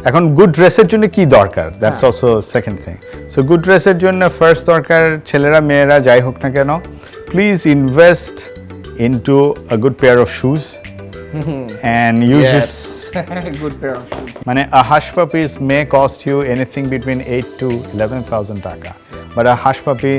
এখন গুড ড্রেসের জন্য কি দরকার, that's also second thing. So good ড্রেসের জন্য ফার্স্ট দরকার, ছেলেরা মেয়েরা যাই হোক না কেন, please invest into a good pair of shoes and use it. Good pair of shoes. মানে a hush puppies may cost you anything between 8 to 11,000 taka, but a hush puppy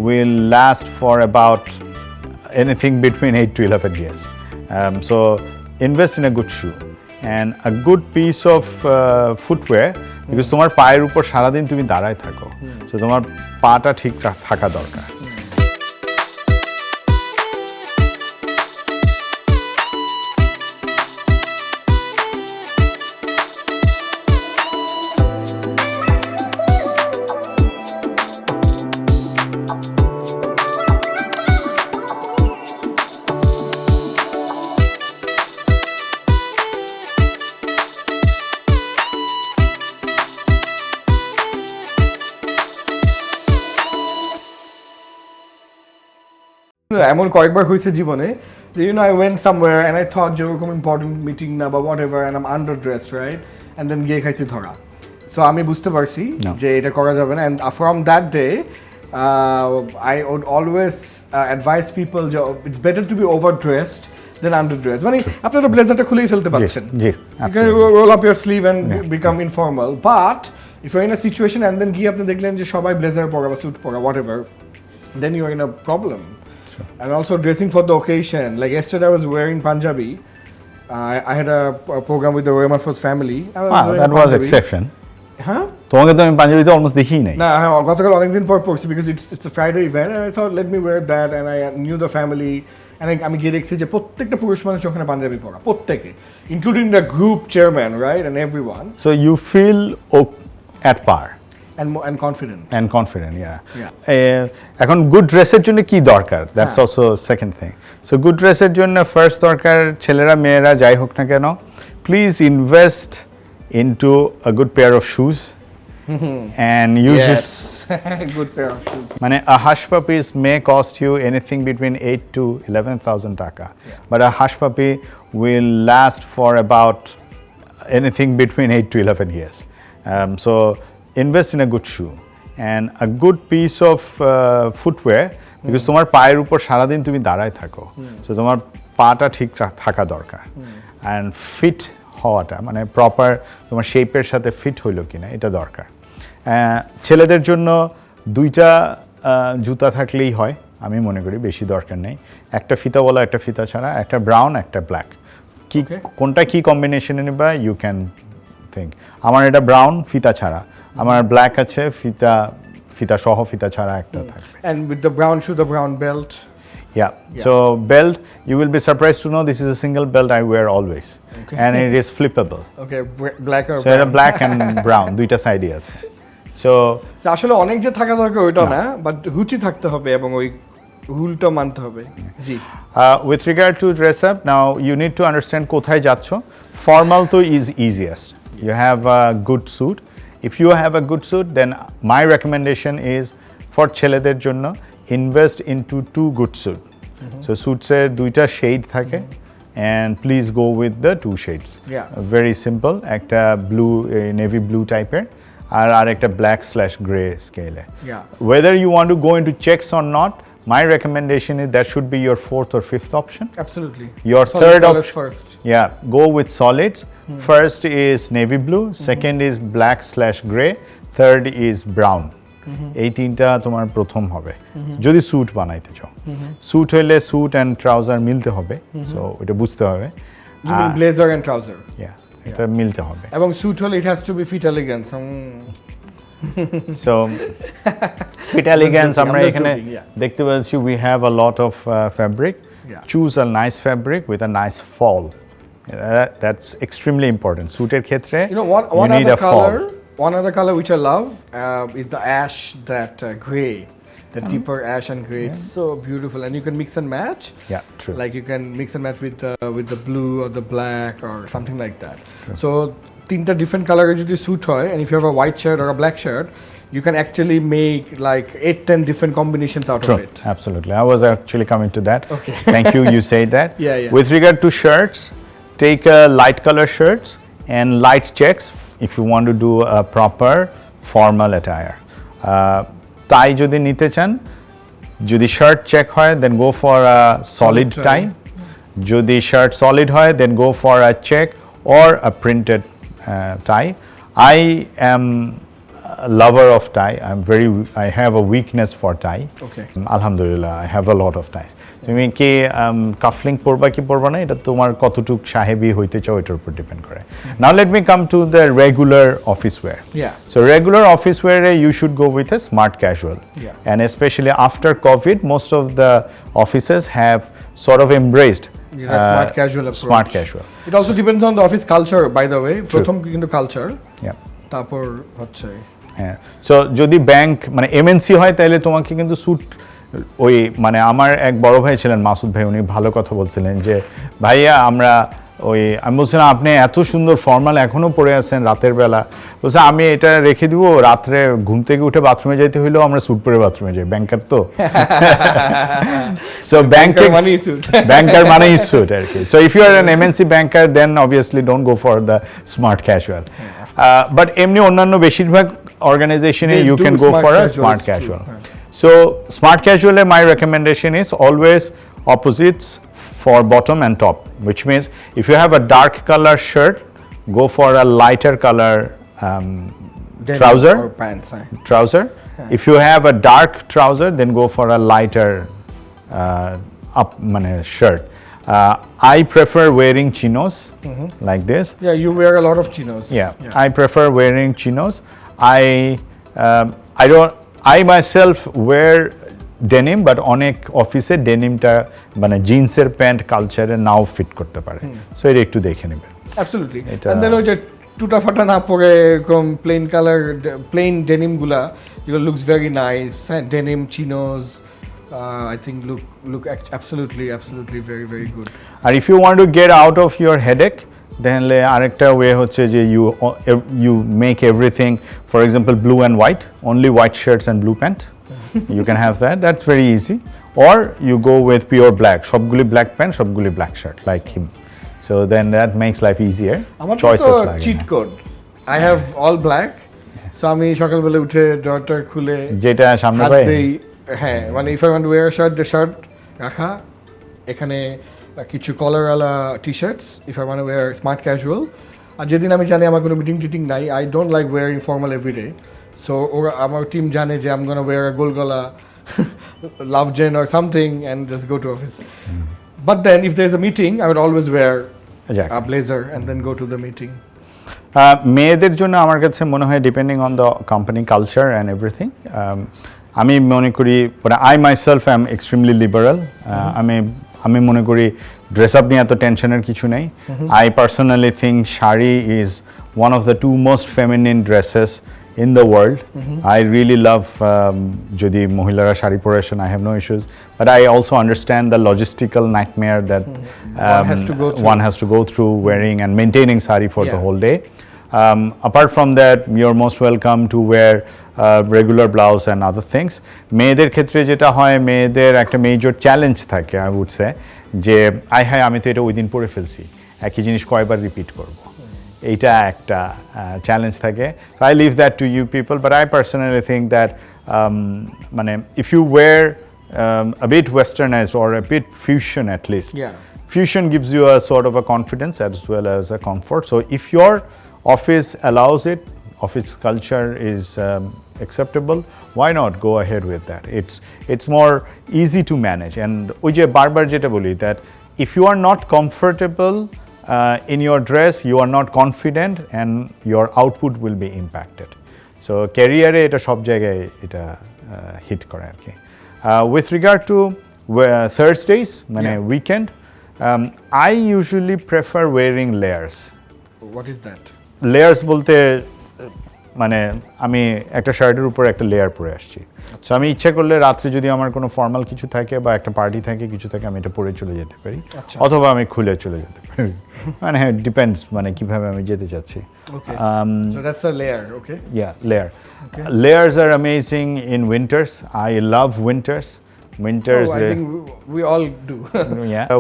will last for about anything between 8 to 11 years. So invest in a good shoe and a good piece of footwear, because তোমার পায়ের উপর সারাদিন তুমি দাঁড়ায় থাকো, so তোমার পাটা ঠিক থাকা দরকার। এমন কয়েকবার হয়েছে জীবনে যে I went somewhere and I thought যে ওরকম ইম্পর্টেন্ট মিটিং না বা whatever and I'm underdressed, right? And then গিয়ে খাইছি ধরা। So আমি বুঝতে পারছি যে এটা করা যাবে না, and from that day I would always advise people যে it's better to be overdressed than underdressed. মানে আপনি তো ব্লেজারটা খুলেই ফেলতে পারছেন, you can roll up your sleeve and become informal, but if you're in a situation and then গিয়ে আপনি দেখলেন যে সবাই ব্লেজার পরা বা স্যুট পরা whatever, then you're in a problem. And also dressing for the occasion. Like yesterday, I was wearing Punjabi. I had a program with the Royal Force family. That was exception. Huh? তোমাকে তো আমি পাঞ্জাবিতে almost দেখিই নাই। না, গতকাল অনেকদিন পর পড়ছি because it's a Friday event, and I thought let me wear that, and I knew the family. And আমি গিয়ে দেখছি যে প্রত্যেকটা পুরুষ মানুষ ওখানে পাঞ্জাবি পরা, প্রত্যেকে, including the group chairman, right, and everyone. So you feel at par. And confident. And confident, yeah. এখন গুড ড্রেসের জন্য কি দরকার, that's also second thing. So good ড্রেসের জন্য ফার্স্ট দরকার, ছেলেরা মেয়েরা যাই হোক না কেন, please invest into a good pair of shoes and use it. Good pair of shoes. মানে a hush puppies may cost you anything between 8 to 11,000 taka, but a hush puppy will last for about anything between 8 to 11 years. So invest in a good shoe and a good piece of footwear, because তোমার পায়ের উপর সারাদিন তুমি দাঁড়ায় থাকো, so তোমার পাটা ঠিক থাকা দরকার, and ফিট হওয়াটা মানে প্রপার তোমার শেপের সাথে ফিট হইলো কিনা এটা দরকার। ছেলেদের জন্য দুইটা জুতা থাকলেই হয়, আমি মনে করি বেশি দরকার নেই, একটা ফিতাওয়ালা একটা ফিতা ছাড়া, একটা ব্রাউন একটা ব্ল্যাক, কি কোনটা কি কম্বিনেশনে নেবা ইউ ক্যান থিঙ্ক। আমার এটা ব্রাউন ফিতা ছাড়া, আমার ব্ল্যাক আছে ফিতা সহ ফিতা ছাড়া একটা থাকবে। And with the brown shoe, the brown belt. Yeah. So belt, you will be surprised to know this is a single belt I wear always, and it is flippable. Okay, black or so brown. So black and brown, দুইটা সাইডই আছে। So আসলে অনেক যে থাকা দরকার ওইটা না, but হুচি থাকতে হবে এবং ওই হুলটা মানতে হবে। জি। With regard to dress up, now you need to understand কোথায় যাচ্ছ। Formal তো is easiest. You have a good suit. If you have a good suit, then my recommendation is for ছেলেদের জন্য invest into 2 good suit. So suits এর দুইটা shade থাকে, and please go with the 2 shades. Very simple, একটা blue navy blue টাইপের আর একটা black/gray scale. Whether you want to go into checks or not, my recommendation is that should be your 4th or 5th option. Absolutely. Your solid third option first. Yeah, go with solids. First is navy blue, second is black/gray, third is brown. এই তিনটা তোমার প্রথম হবে যদি sweet বানাইতে চাও। Sweet হইলে sweet and trouser মিলতে হবে, সো এটা বুঝতে হবে। ব্লেজার এন্ড ট্রাউজার, এটা মিলতে হবে। এবং স্যুট হলে it has to be fit elegance. So Fit Elegance আমরা এখানে দেখতে পাচ্ছি we have a lot of fabric. Choose a nice fabric with a nice fall. That's extremely important. Suited ক্ষেত্রে you need a fall. One other color which I love is the ash, that gray, the deeper ash and gray. It's so beautiful, and you can mix and match. Yeah, true. Like you can mix and match with the blue or the black or something like that. True. So tinta different color যদি suit হয়, and if you have a white shirt or a black shirt, you can actually make like 8-10 different combinations out True. of it. Absolutely. I was actually coming to that. Okay. Thank you. You said that. Yeah. With regard to shirts, take light color shirts and light checks if you want to do a proper formal attire. Tie যদি নিতে চান, যদি shirt check হয় then go for a solid tie. যদি shirt solid হয় then go for a check or a printed tie. I am a lover of tie. I have a weakness for tie. Okay. Alhamdulillah, I have a lot of ties. তুমি কি কাফলিং পরবা কি পরবা না এটা তোমার কতটুক সাহেবী হইতে চাও এটার উপর ডিপেন্ড করে। Now let me come to the regular office wear. Yeah. So regular office wear you should go with a smart casual. Yeah. And especially after COVID, most of the offices have sort of embraced smart casual approach. Smart casual. It also depends on the office culture, by the way. প্রথম কিন্তু culture. Yeah. তারপর হচ্ছে হ্যাঁ, so যদি bank মানে MNC হয় তাহলে তোমাকে কিন্তু স্যুট ওই মানে আমার এক বড় ভাই ছিলেন মাসুদ ভাই, উনি ভালো কথা বলছিলেন যে ভাইয়া আমরা ওই আমি বলছিলাম আপনি এত সুন্দর ফর্মাল এখনো পরে আছেন রাতের বেলা, বলছে আমি এটা রেখে দিব রাত্রে ঘুম থেকে উঠে বাথরুমে যাইতে হইলেও আমরা স্যুট পরে বাথরুমে যাই, ব্যাংকার তো সো ব্যাংকার মানেই স্যুট, ব্যাংকার মানেই স্যুট আর কি। So if you are an MNC banker then obviously don't go for the smart casual, but এমনি অন্যান্য বেশিরভাগ অর্গানাইজেশনে you can go for a smart casual. So smart casual, my recommendation is always opposites for bottom and top, which means if you have a dark color shirt, go for a lighter color trouser or pants. Trouser. Yeah. If you have a dark trouser, then go for a lighter shirt. I prefer wearing chinos like this. Yeah, you wear a lot of chinos. Yeah. I prefer wearing chinos. I myself wear denim, but অনেক অফিসে ডেনিমটা মানে জিন্সের pant কালচারে নাও fit করতে পারে, so এটা একটু দেখে নেবেন। অ্যাবসলিউটলি। এন্ড দেন ওই যে টুটা ফাটা না পরে এরকম প্লেন কালার প্লেন ডেনিম গুলা যেগুলো looks very nice, denim chinos I think look absolutely very good. আর if you want to get out of your headache, then আরেকটা ওয়ে হচ্ছে যে you make everything, for example blue and white, only white shirts and blue pant. You can have that, that's very easy. Or you go with pure black, সবগুলি black pant সবগুলি black shirt like him, so then that makes life easier. Choices like cheat code, I have all black, so আমি সকালবেলা উঠে ড্রয়ারটা খুলে যেটা সামনে পাই হ্যাঁ মানে if I want to wear a shirt, the shirt রাখা, এখানে কিছু কলারওয়ালা টি-শার্টস if I want to wear smart casual, আর যেদিন আমি জানি আমার কোনো মিটিং টিটিং নাই, I don't like wearing formal every day, so ওরা আমার টিম জানে যে I'm gonna wear a গোলগলা love gen or something and just go to office. But then if there's a meeting, I would always wear a blazer and then go to the meeting. মেয়েদের জন্য আমার কাছে মনে হয় depending on the company culture and everything, আমি মনে করি মানে I myself am extremely liberal, আমি মনে করি ড্রেস আপ নিয়ে এত টেনশনের কিছু নেই। I personally think sari is one of the 2 most feminine dresses in the world. I really love যদি মহিলারা শাড়ি পরে আসেন, I have no issues, but I also understand the logistical nightmare that one has to go through wearing and maintaining sari for the whole day. Apart from that, you're most welcome to wear regular blouse and other things. মেয়েদের ক্ষেত্রে যেটা হয়, মেয়েদের একটা major challenge থাকে I would say, যে আমি তো এটা ওই দিন পরে ফেলছি, একই জিনিস কয়বার রিপিট করব, এইটা একটা চ্যালেঞ্জ থাকে। So I leave that to you people, but I personally think that মানে if you wear a bit westernized or a bit fusion at least, fusion gives you a sort of a confidence as well as a comfort. So if your office allows it, office culture is acceptable, why not go ahead with that? It's more easy to manage, and ওই যে বারবার যেটা বলি that if you are not comfortable in your dress, you are not confident and your output will be impacted. So career এটা সব জায়গায় এটা hit করে আর কি। With regard to Thursdays মানে weekend, I usually prefer wearing layers. What is that? Layers বলতে মানে আমি একটা শার্টের উপর একটা লেয়ার পরে আসছি, সো আমি ইচ্ছা করলে রাত্রে যদি আমার কোনো ফর্মাল কিছু থাকে বা একটা পার্টি থাকে কিছু থাকে, আমি এটা পরে চলে যেতে পারি, অথবা আমি খুলে চলে যেতে পারি, মানে ডিপেন্ডস মানে কিভাবে আমি যেতে চাচ্ছি। So that's a layer, okay? Yeah, layer. Okay. Layers are amazing in winters. I love winters. Winters I think we all do.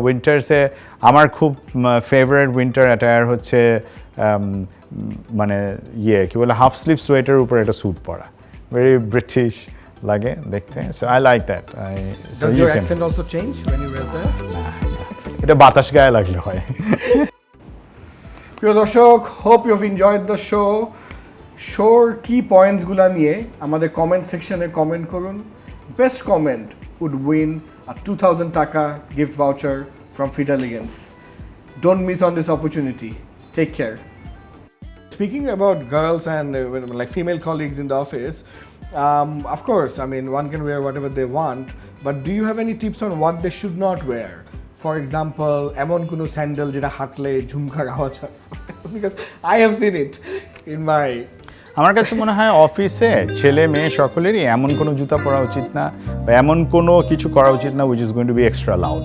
উইন্টার্সে আমার খুব ফেভারিট উইন্টার অ্যাটায়ার হচ্ছে মানে কি বলে হাফ স্লিভ সোয়েটার উপরে একটা স্যুট পরা ভেরি ব্রিটিশ লাগে দেখতে so I like that Does your accent also change when you wear that? এটা বাতাস গায়ে লাগলে হয় প্রিয় দর্শক, hope you have enjoyed the shore কি পয়েন্টসগুলো নিয়ে আমাদের কমেন্ট সেকশনে কমেন্ট করুন। Best comment would win a 2,000 taka gift voucher from Fit Elegance. Don't miss on this opportunity. Take care. Speaking about girls and like female colleagues in the office, of course, I mean, one can wear whatever they want, but do you have any tips on what they should not wear? For example, এমন কোনো sandal যেটা হাঁটলে ঝুমকার আওয়াজ হয়? Because I have seen it in my আমার কাছে মনে হয় অফিসে ছেলে মেয়ে সকলেরই এমন কোনো জুতা পরা উচিত না বা এমন কোনো কিছু করা উচিত না which is going to be extra loud.